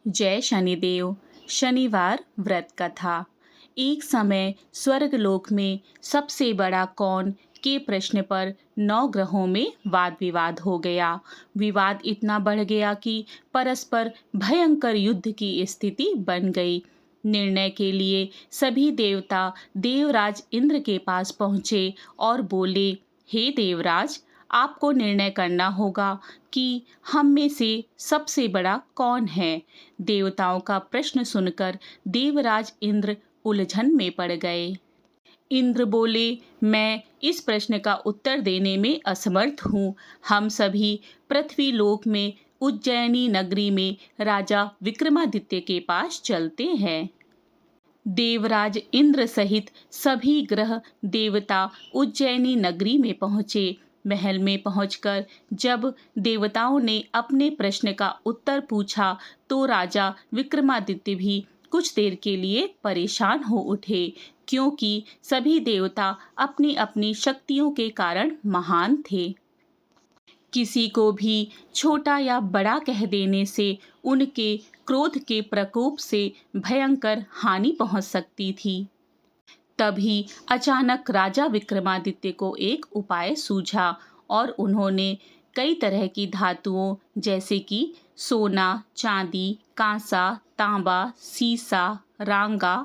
जय शनिदेव। शनिवार व्रत कथा। एक समय स्वर्गलोक में सबसे बड़ा कौन के प्रश्न पर 9 ग्रहों में वाद विवाद हो गया। विवाद इतना बढ़ गया कि परस्पर भयंकर युद्ध की स्थिति बन गई। निर्णय के लिए सभी देवता देवराज इंद्र के पास पहुँचे और बोले, हे देवराज, आपको निर्णय करना होगा कि हम में से सबसे बड़ा कौन है। देवताओं का प्रश्न सुनकर देवराज इंद्र उलझन में पड़ गए। इंद्र बोले, मैं इस प्रश्न का उत्तर देने में असमर्थ हूँ। हम सभी पृथ्वी लोक में उज्जैनी नगरी में राजा विक्रमादित्य के पास चलते हैं। देवराज इंद्र सहित सभी ग्रह देवता उज्जैनी नगरी में पहुँचे। महल में पहुंचकर जब देवताओं ने अपने प्रश्न का उत्तर पूछा तो राजा विक्रमादित्य भी कुछ देर के लिए परेशान हो उठे, क्योंकि सभी देवता अपनी अपनी शक्तियों के कारण महान थे। किसी को भी छोटा या बड़ा कह देने से उनके क्रोध के प्रकोप से भयंकर हानि पहुंच सकती थी। तभी अचानक राजा विक्रमादित्य को एक उपाय सूझा और उन्होंने कई तरह की धातुओं जैसे कि सोना, चांदी, कांसा, तांबा, सीसा, रांगा,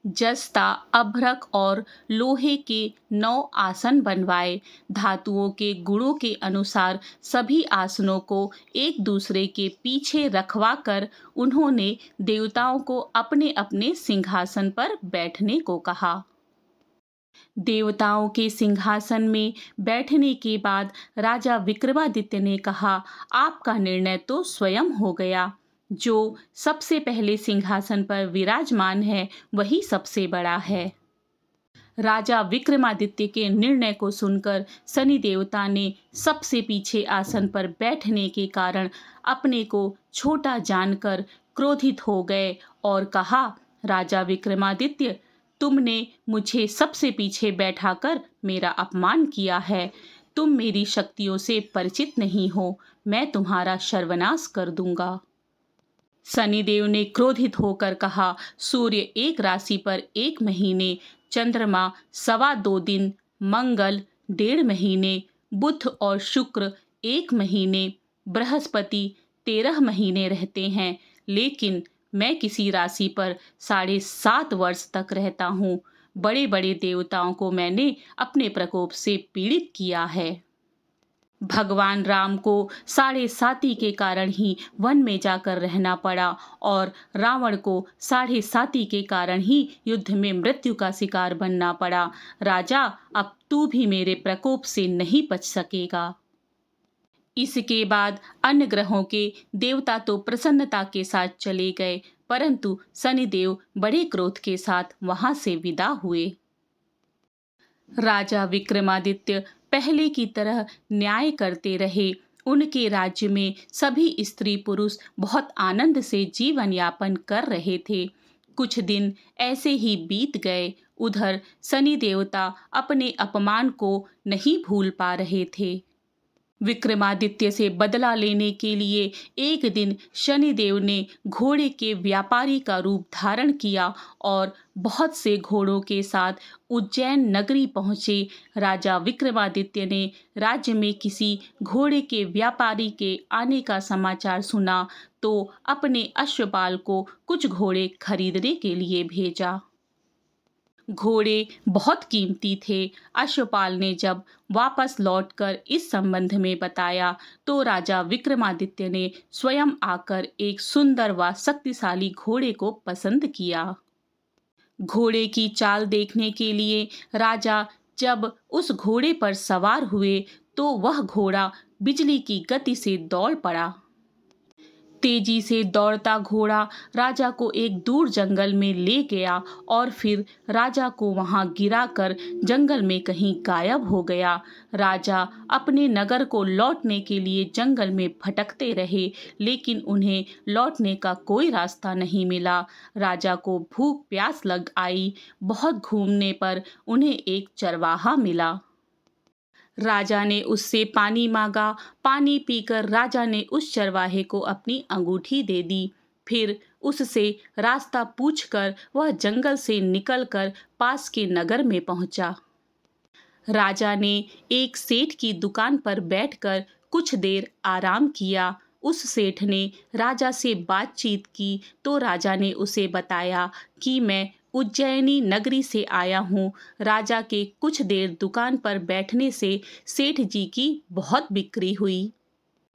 जस्ता, अभ्रक और लोहे के 9 आसन बनवाए। धातुओं के गुणों के अनुसार सभी आसनों को एक दूसरे के पीछे रखवा कर उन्होंने देवताओं को अपने अपने सिंहासन पर बैठने को कहा। देवताओं के सिंहासन में बैठने के बाद राजा विक्रमादित्य ने कहा, आपका निर्णय तो स्वयं हो गया। जो सबसे पहले सिंहासन पर विराजमान है वही सबसे बड़ा है। राजा विक्रमादित्य के निर्णय को सुनकर शनि देवता ने सबसे पीछे आसन पर बैठने के कारण अपने को छोटा जानकर क्रोधित हो गए और कहा, राजा विक्रमादित्य, तुमने मुझे सबसे पीछे बैठाकर मेरा अपमान किया है। तुम मेरी शक्तियों से परिचित नहीं हो। मैं तुम्हारा सर्वनाश कर दूंगा। शनिदेव ने क्रोधित होकर कहा, सूर्य एक राशि पर 1 महीने, चंद्रमा 2.25 दिन, मंगल 1.5 महीने, बुध और शुक्र 1 महीने, बृहस्पति 13 महीने रहते हैं, लेकिन मैं किसी राशि पर 7.5 वर्ष तक रहता हूँ। बड़े बड़े देवताओं को मैंने अपने प्रकोप से पीड़ित किया है। भगवान राम को 7.5 के कारण ही वन में जाकर रहना पड़ा और रावण को 7.5 के कारण ही युद्ध में मृत्यु का शिकार बनना पड़ा। राजा, अब तू भी मेरे प्रकोप से नहीं बच सकेगा। इसके बाद अन्य ग्रहों के देवता तो प्रसन्नता के साथ चले गए, परंतु शनिदेव बड़े क्रोध के साथ वहां से विदा हुए। राजा विक्रमादित्य पहले की तरह न्याय करते रहे। उनके राज्य में सभी स्त्री पुरुष बहुत आनंद से जीवन यापन कर रहे थे। कुछ दिन ऐसे ही बीत गए। उधर शनि देवता अपने अपमान को नहीं भूल पा रहे थे। विक्रमादित्य से बदला लेने के लिए एक दिन शनिदेव ने घोड़े के व्यापारी का रूप धारण किया और बहुत से घोड़ों के साथ उज्जैन नगरी पहुंचे। राजा विक्रमादित्य ने राज्य में किसी घोड़े के व्यापारी के आने का समाचार सुना तो अपने अश्वपाल को कुछ घोड़े खरीदने के लिए भेजा। घोड़े बहुत कीमती थे। अश्वपाल ने जब वापस लौटकर इस संबंध में बताया तो राजा विक्रमादित्य ने स्वयं आकर एक सुंदर व शक्तिशाली घोड़े को पसंद किया। घोड़े की चाल देखने के लिए राजा जब उस घोड़े पर सवार हुए तो वह घोड़ा बिजली की गति से दौड़ पड़ा। तेजी से दौड़ता घोड़ा राजा को एक दूर जंगल में ले गया और फिर राजा को वहां गिराकर जंगल में कहीं गायब हो गया। राजा अपने नगर को लौटने के लिए जंगल में भटकते रहे, लेकिन उन्हें लौटने का कोई रास्ता नहीं मिला। राजा को भूख प्यास लग आई। बहुत घूमने पर उन्हें एक चरवाहा मिला। राजा ने उससे पानी मांगा। पानी पीकर राजा ने उस चरवाहे को अपनी अंगूठी दे दी। फिर उससे रास्ता पूछकर वह जंगल से निकलकर पास के नगर में पहुंचा। राजा ने एक सेठ की दुकान पर बैठकर कुछ देर आराम किया। उस सेठ ने राजा से बातचीत की तो राजा ने उसे बताया कि मैं उज्जैनी नगरी से आया हूँ। राजा के कुछ देर दुकान पर बैठने से सेठ जी की बहुत बिक्री हुई।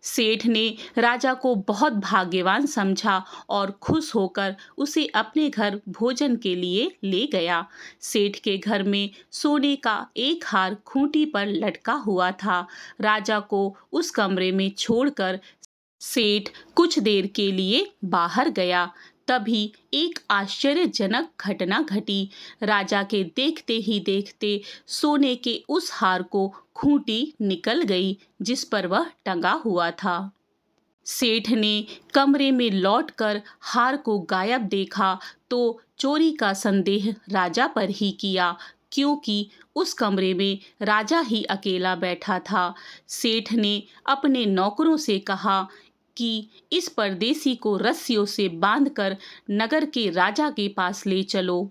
सेठ ने राजा को बहुत भाग्यवान समझा और खुश होकर उसे अपने घर भोजन के लिए ले गया। सेठ के घर में सोने का एक हार खूंटी पर लटका हुआ था। राजा को उस कमरे में छोड़कर सेठ कुछ देर के लिए बाहर गया। तभी एक आश्चर्यजनक घटना घटी। राजा के देखते ही देखते सोने के उस हार को खूंटी निकल गई जिस पर वह टंगा हुआ था। सेठ ने कमरे में लौटकर हार को गायब देखा तो चोरी का संदेह राजा पर ही किया, क्योंकि उस कमरे में राजा ही अकेला बैठा था। सेठ ने अपने नौकरों से कहा कि इस परदेसी को रस्सियों से बांधकर नगर के राजा के पास ले चलो।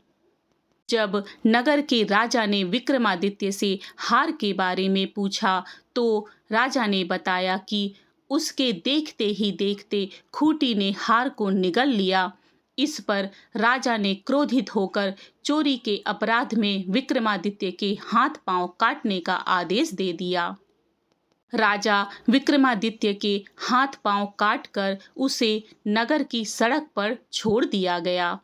जब नगर के राजा ने विक्रमादित्य से हार के बारे में पूछा तो राजा ने बताया कि उसके देखते ही देखते खूंटी ने हार को निगल लिया। इस पर राजा ने क्रोधित होकर चोरी के अपराध में विक्रमादित्य के हाथ पांव काटने का आदेश दे दिया। राजा विक्रमादित्य के हाथ पांव काटकर उसे नगर की सड़क पर छोड़ दिया गया।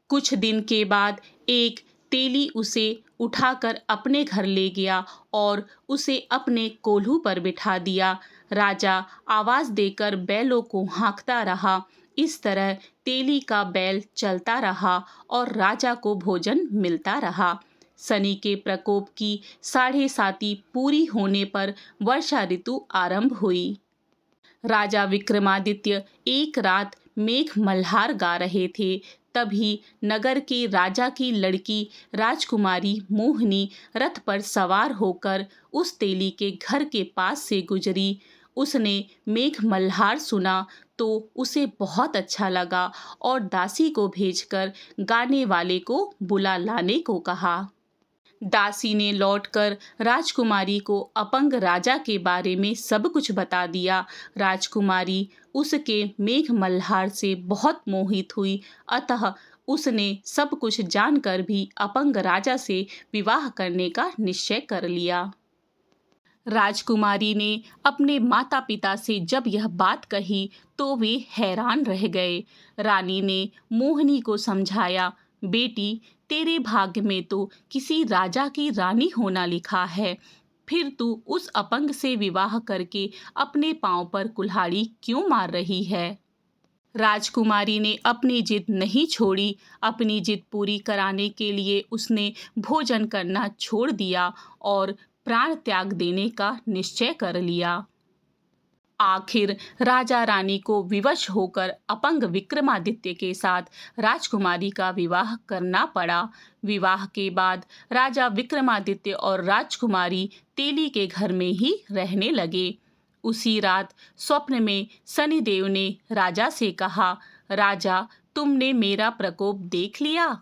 कुछ दिन के बाद एक तेली उसे उठाकर अपने घर ले गया और उसे अपने कोल्हू पर बिठा दिया। राजा आवाज देकर बैलों को हाँकता रहा। इस तरह तेली का बैल चलता रहा और राजा को भोजन मिलता रहा। शनि के प्रकोप की 7.5 पूरी होने पर वर्षा ऋतु आरंभ हुई। राजा विक्रमादित्य एक रात मेघ मल्हार गा रहे थे। तभी नगर के राजा की लड़की राजकुमारी मोहिनी रथ पर सवार होकर उस तेली के घर के पास से गुजरी। उसने मेघ मल्हार सुना तो उसे बहुत अच्छा लगा और दासी को भेजकर गाने वाले को बुला लाने को कहा। दासी ने लौटकर राजकुमारी को अपंग राजा के बारे में सब कुछ बता दिया। राजकुमारी उसके मेघ मल्हार से बहुत मोहित हुई, अतः उसने सब कुछ जानकर भी अपंग राजा से विवाह करने का निश्चय कर लिया। राजकुमारी ने अपने माता पिता से जब यह बात कही तो वे हैरान रह गए। रानी ने मोहिनी को समझाया, बेटी, तेरे भाग्य में तो किसी राजा की रानी होना लिखा है, फिर तू उस अपंग से विवाह करके अपने पांव पर कुल्हाड़ी क्यों मार रही है। राजकुमारी ने अपनी जिद नहीं छोड़ी। अपनी जिद पूरी कराने के लिए उसने भोजन करना छोड़ दिया और प्राण त्याग देने का निश्चय कर लिया। आखिर राजा रानी को विवश होकर अपंग विक्रमादित्य के साथ राजकुमारी का विवाह करना पड़ा। विवाह के बाद राजा विक्रमादित्य और राजकुमारी तेली के घर में ही रहने लगे। उसी रात स्वप्न में शनिदेव ने राजा से कहा, राजा, तुमने मेरा प्रकोप देख लिया।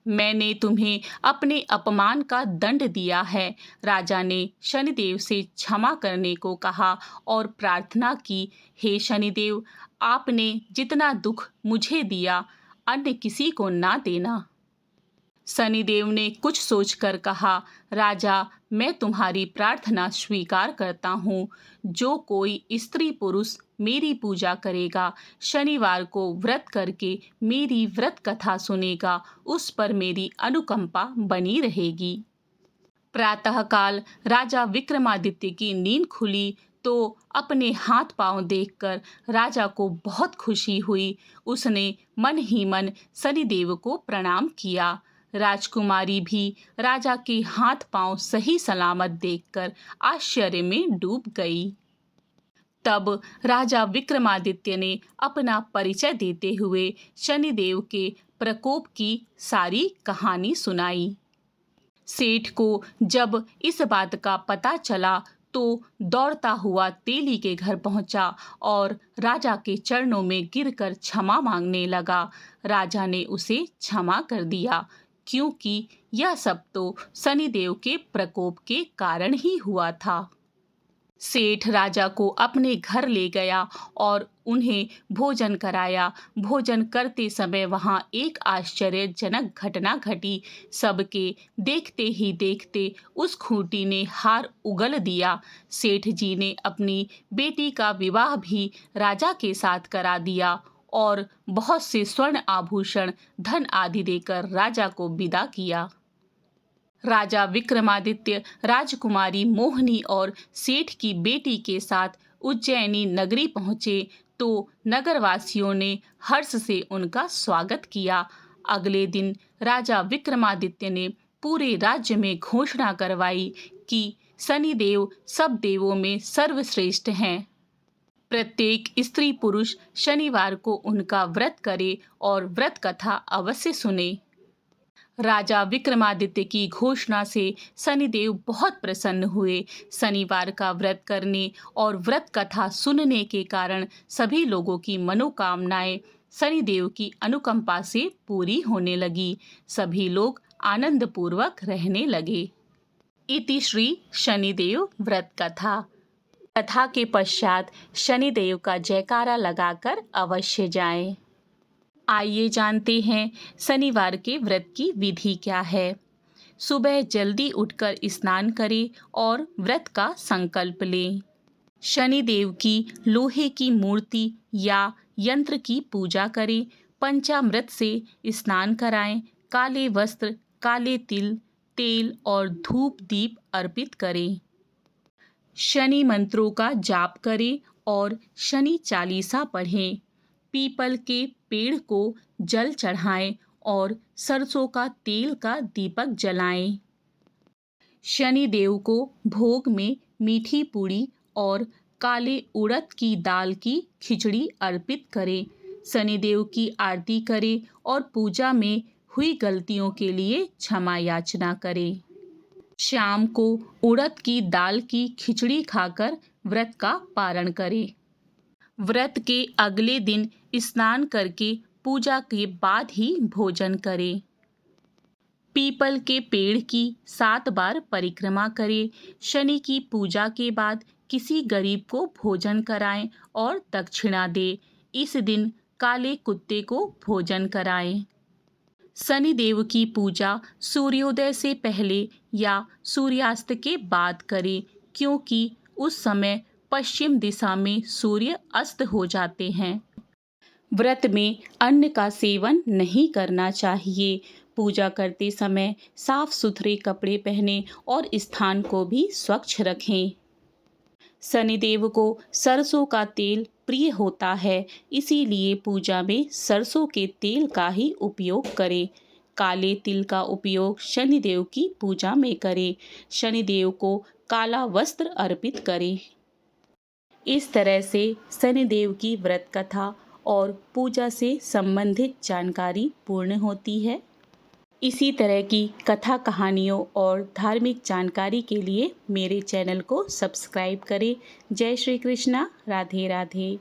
मैंने तुम्हें अपने अपमान का दंड दिया है। राजा ने शनिदेव से क्षमा करने को कहा और प्रार्थना की, हे शनिदेव, आपने जितना दुख मुझे दिया अन्य किसी को ना देना। शनिदेव ने कुछ सोचकर कहा, राजा, मैं तुम्हारी प्रार्थना स्वीकार करता हूँ। जो कोई स्त्री पुरुष मेरी पूजा करेगा, शनिवार को व्रत करके मेरी व्रत कथा सुनेगा, उस पर मेरी अनुकंपा बनी रहेगी। प्रातःकाल राजा विक्रमादित्य की नींद खुली तो अपने हाथ पांव देखकर राजा को बहुत खुशी हुई। उसने मन ही मन शनिदेव को प्रणाम किया। राजकुमारी भी राजा के हाथ पांव सही सलामत देखकर आश्चर्य में डूब गई। तब राजा विक्रमादित्य ने अपना परिचय देते हुए शनिदेव के प्रकोप की सारी कहानी सुनाई। सेठ को जब इस बात का पता चला तो दौड़ता हुआ तेली के घर पहुंचा और राजा के चरणों में गिरकर क्षमा मांगने लगा। राजा ने उसे क्षमा कर दिया, क्योंकि यह सब तो शनिदेव के प्रकोप के कारण ही हुआ था। सेठ राजा को अपने घर ले गया और उन्हें भोजन कराया। भोजन करते समय वहां एक आश्चर्यजनक घटना घटी। सबके देखते ही देखते उस खूंटी ने हार उगल दिया। सेठ जी ने अपनी बेटी का विवाह भी राजा के साथ करा दिया और बहुत से स्वर्ण आभूषण, धन आदि देकर राजा को विदा किया। राजा विक्रमादित्य राजकुमारी मोहिनी और सेठ की बेटी के साथ उज्जैनी नगरी पहुंचे तो नगरवासियों ने हर्ष से उनका स्वागत किया। अगले दिन राजा विक्रमादित्य ने पूरे राज्य में घोषणा करवाई कि शनिदेव सब देवों में सर्वश्रेष्ठ हैं। प्रत्येक स्त्री पुरुष शनिवार को उनका व्रत करे और व्रत कथा अवश्य सुने। राजा विक्रमादित्य की घोषणा से शनिदेव बहुत प्रसन्न हुए। शनिवार का व्रत करने और व्रत कथा सुनने के कारण सभी लोगों की मनोकामनाएं शनिदेव की अनुकंपा से पूरी होने लगी। सभी लोग आनंद पूर्वक रहने लगे। इति श्री शनिदेव व्रत कथा। कथा के पश्चात शनिदेव का जयकारा लगाकर अवश्य जाएं। आइए जानते हैं शनिवार के व्रत की विधि क्या है। सुबह जल्दी उठकर स्नान करें और व्रत का संकल्प लें। शनिदेव की लोहे की मूर्ति या यंत्र की पूजा करें। पंचामृत से स्नान कराएं। काले वस्त्र, काले तिल, तेल और धूप दीप अर्पित करें। शनि मंत्रों का जाप करें और शनि चालीसा पढ़ें। पीपल के पेड़ को जल चढ़ाएं और सरसों का तेल का दीपक जलाएं। शनि देव को भोग में मीठी पूड़ी और काले उड़द की दाल की खिचड़ी अर्पित करें। शनिदेव की आरती करें और पूजा में हुई गलतियों के लिए क्षमा याचना करें। शाम को उड़द की दाल की खिचड़ी खाकर व्रत का पारण करें। व्रत के अगले दिन स्नान करके पूजा के बाद ही भोजन करें। पीपल के पेड़ की 7 बार परिक्रमा करें। शनि की पूजा के बाद किसी गरीब को भोजन कराएं और दक्षिणा दें। इस दिन काले कुत्ते को भोजन कराएं। शनिदेव की पूजा सूर्योदय से पहले या सूर्यास्त के बाद करें, क्योंकि उस समय पश्चिम दिशा में सूर्य अस्त हो जाते हैं। व्रत में अन्न का सेवन नहीं करना चाहिए। पूजा करते समय साफ सुथरे कपड़े पहनें और स्थान को भी स्वच्छ रखें। शनिदेव को सरसों का तेल प्रिय होता है, इसीलिए पूजा में सरसों के तेल का ही उपयोग करें। काले तिल का उपयोग शनिदेव की पूजा में करें। शनिदेव को काला वस्त्र अर्पित करें। इस तरह से शनिदेव की व्रत कथा और पूजा से संबंधित जानकारी पूर्ण होती है। इसी तरह की कथा, कहानियों और धार्मिक जानकारी के लिए मेरे चैनल को सब्सक्राइब करें। जय श्री कृष्णा। राधे राधे।